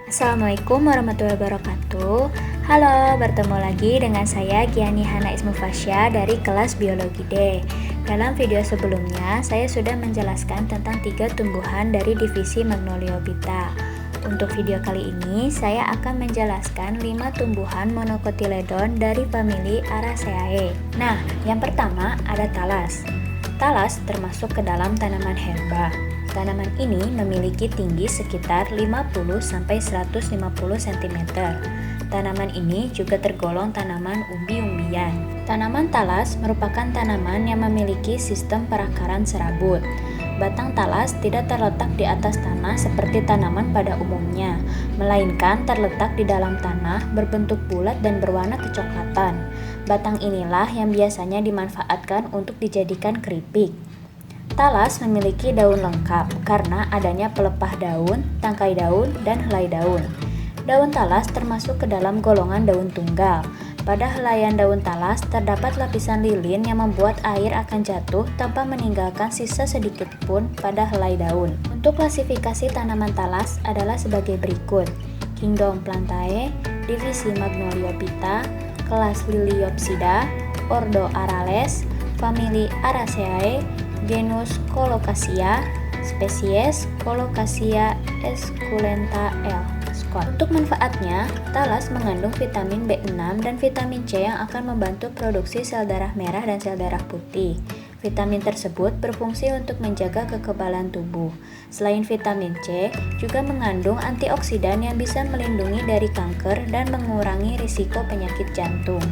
Assalamualaikum warahmatullahi wabarakatuh. Halo, bertemu lagi dengan saya Giani Hana Ismufasya dari kelas Biologi D. Dalam video sebelumnya, saya sudah menjelaskan tentang 3 tumbuhan dari divisi Magnoliophyta. Untuk video kali ini, saya akan menjelaskan 5 tumbuhan monocotyledon dari famili Araceae. Nah, yang pertama ada talas. Talas termasuk ke dalam tanaman herba. Tanaman ini memiliki tinggi sekitar 50-150 cm. Tanaman ini juga tergolong tanaman umbi-umbian. Tanaman talas merupakan tanaman yang memiliki sistem perakaran serabut. Batang talas tidak terletak di atas tanah seperti tanaman pada umumnya, melainkan terletak di dalam tanah berbentuk bulat dan berwarna kecoklatan. Batang inilah yang biasanya dimanfaatkan untuk dijadikan keripik. Talas memiliki daun lengkap karena adanya pelepah daun, tangkai daun, dan helai daun. Daun talas termasuk ke dalam golongan daun tunggal. Pada helaian daun talas terdapat lapisan lilin yang membuat air akan jatuh tanpa meninggalkan sisa sedikit pun pada helai daun. Untuk klasifikasi tanaman talas adalah sebagai berikut: Kingdom Plantae, divisi Magnoliophyta, kelas Liliopsida, ordo Arales, famili Araceae, genus Colocasia, spesies Colocasia esculenta L. Untuk manfaatnya, talas mengandung vitamin B6 dan vitamin C yang akan membantu produksi sel darah merah dan sel darah putih. Vitamin tersebut berfungsi untuk menjaga kekebalan tubuh. Selain vitamin C, juga mengandung antioksidan yang bisa melindungi dari kanker dan mengurangi risiko penyakit jantung.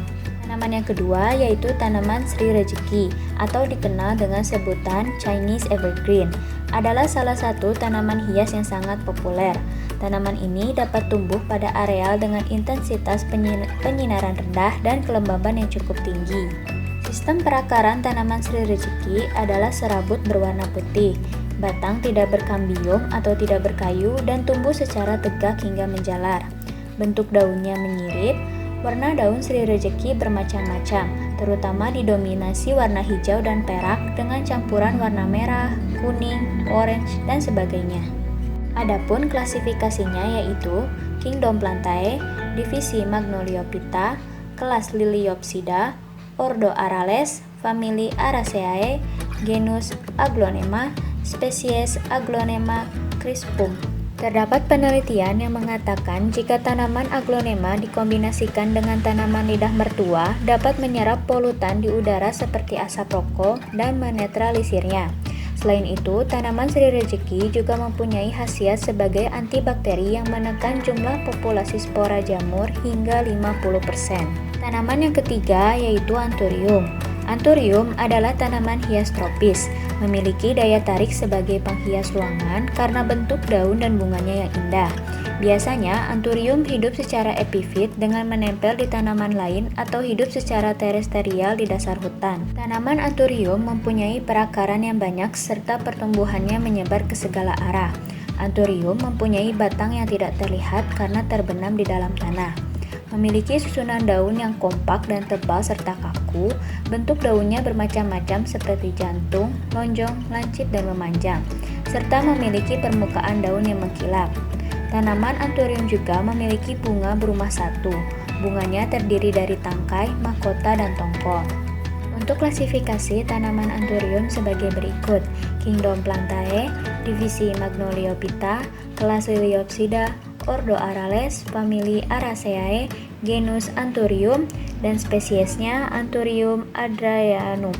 Tanaman yang kedua yaitu tanaman Sri Rejeki atau dikenal dengan sebutan Chinese Evergreen, adalah salah satu tanaman hias yang sangat populer. Tanaman ini dapat tumbuh pada areal dengan intensitas penyinaran rendah dan kelembaban yang cukup tinggi. Sistem perakaran tanaman Sri Rejeki adalah serabut berwarna putih, batang tidak berkambium atau tidak berkayu dan tumbuh secara tegak hingga menjalar. Bentuk daunnya menyirip. Warna daun Sri Rejeki bermacam-macam, terutama didominasi warna hijau dan perak dengan campuran warna merah, kuning, orange, dan sebagainya. Adapun klasifikasinya yaitu Kingdom Plantae, divisi Magnoliophyta, kelas Liliopsida, ordo Arales, famili Araceae, genus Aglonema, spesies Aglonema crispum. Terdapat penelitian yang mengatakan jika tanaman aglonema dikombinasikan dengan tanaman lidah mertua dapat menyerap polutan di udara seperti asap rokok dan menetralisirnya. Selain itu, tanaman Sri Rejeki juga mempunyai khasiat sebagai antibakteri yang menekan jumlah populasi spora jamur hingga 50%. Tanaman yang ketiga yaitu Anthurium. Anthurium adalah tanaman hias tropis, memiliki daya tarik sebagai penghias ruangan karena bentuk daun dan bunganya yang indah. Biasanya, Anthurium hidup secara epifit dengan menempel di tanaman lain atau hidup secara terestrial di dasar hutan. Tanaman Anthurium mempunyai perakaran yang banyak serta pertumbuhannya menyebar ke segala arah. Anthurium mempunyai batang yang tidak terlihat karena terbenam di dalam tanah. Memiliki susunan daun yang kompak dan tebal serta kaku. Bentuk daunnya bermacam-macam seperti jantung, lonjong, lancip, dan memanjang, serta memiliki permukaan daun yang mengkilap. Tanaman Anthurium juga memiliki bunga berumah satu. Bunganya terdiri dari tangkai, mahkota, dan tongkol. Untuk klasifikasi tanaman Anthurium sebagai berikut: Kingdom Plantae, divisi Magnoliophyta, kelas Liliopsida, ordo Arales, famili Araceae, genus Anthurium, dan spesiesnya Anthurium adrayanum.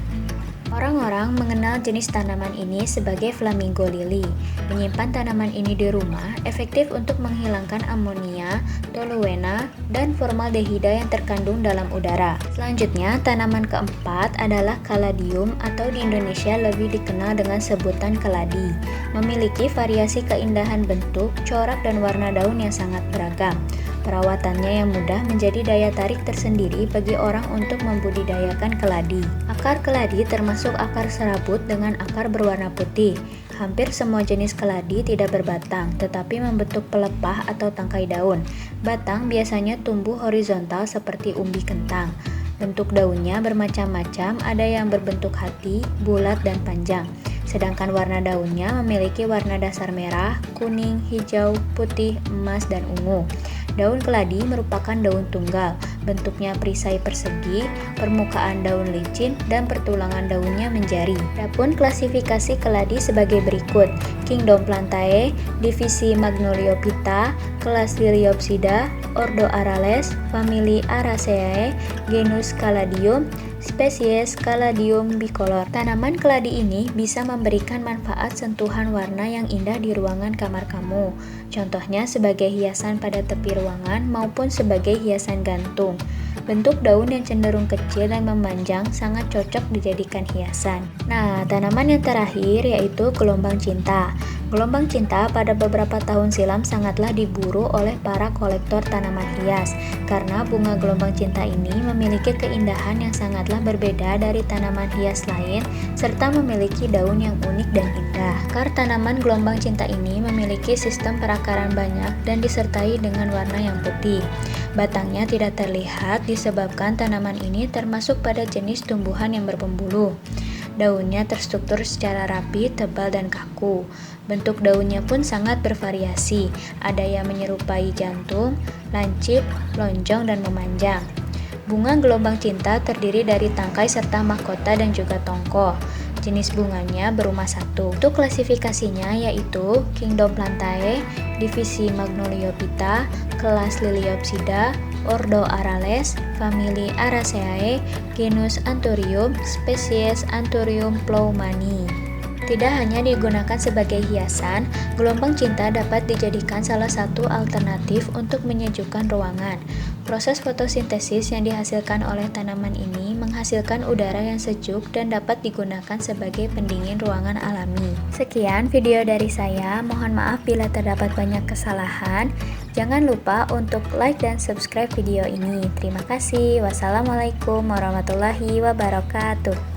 Orang-orang mengenal jenis tanaman ini sebagai flamingo lily. Menyimpan tanaman ini di rumah efektif untuk menghilangkan amonia, toluena, dan formaldehida yang terkandung dalam udara. Selanjutnya, tanaman keempat adalah Caladium atau di Indonesia lebih dikenal dengan sebutan keladi. Memiliki variasi keindahan bentuk, corak, dan warna daun yang sangat beragam. Perawatannya yang mudah menjadi daya tarik tersendiri bagi orang untuk membudidayakan keladi. Akar keladi termasuk akar serabut dengan akar berwarna putih. Hampir semua jenis keladi tidak berbatang, tetapi membentuk pelepah atau tangkai daun. Batang biasanya tumbuh horizontal seperti umbi kentang. Bentuk daunnya bermacam-macam, ada yang berbentuk hati, bulat, dan panjang. sedangkan warna daunnya memiliki warna dasar merah, kuning, hijau, putih, emas, dan ungu. Daun keladi merupakan daun tunggal, bentuknya perisai persegi, permukaan daun licin, dan pertulangan daunnya menjari. Adapun klasifikasi keladi sebagai berikut: Kingdom Plantae, divisi Magnoliophyta, kelas Liliopsida, ordo Arales, famili Araceae, genus Caladium, spesies Caladium bicolor. Tanaman keladi ini bisa memberikan manfaat sentuhan warna yang indah di ruangan kamar kamu. Contohnya sebagai hiasan pada tepi ruangan maupun sebagai hiasan gantung. Bentuk daun yang cenderung kecil dan memanjang sangat cocok dijadikan hiasan. Nah, tanaman yang terakhir yaitu gelombang cinta. Gelombang cinta pada beberapa tahun silam sangatlah diburu oleh para kolektor tanaman hias karena bunga gelombang cinta ini memiliki keindahan yang sangatlah berbeda dari tanaman hias lain serta memiliki daun yang unik dan indah. Akar tanaman gelombang cinta ini memiliki sistem perakaran banyak dan disertai dengan warna yang putih. Batangnya tidak terlihat disebabkan tanaman ini termasuk pada jenis tumbuhan yang berpembuluh. Daunnya terstruktur secara rapi, tebal, dan kaku. Bentuk daunnya pun sangat bervariasi, ada yang menyerupai jantung, lancip, lonjong, dan memanjang. Bunga gelombang cinta terdiri dari tangkai serta mahkota dan juga tongko. Jenis bunganya berumah satu. Untuk klasifikasinya yaitu Kingdom Plantae, divisi Magnoliophyta, kelas Liliopsida, ordo Arales, famili Araceae, genus Anthurium, spesies Anthurium ploumani. Tidak hanya digunakan sebagai hiasan, gelombang cinta dapat dijadikan salah satu alternatif untuk menyejukkan ruangan. Proses fotosintesis yang dihasilkan oleh tanaman ini menghasilkan udara yang sejuk dan dapat digunakan sebagai pendingin ruangan alami. Sekian video dari saya, mohon maaf bila terdapat banyak kesalahan. Jangan lupa untuk like dan subscribe video ini. Terima kasih. Wassalamualaikum warahmatullahi wabarakatuh.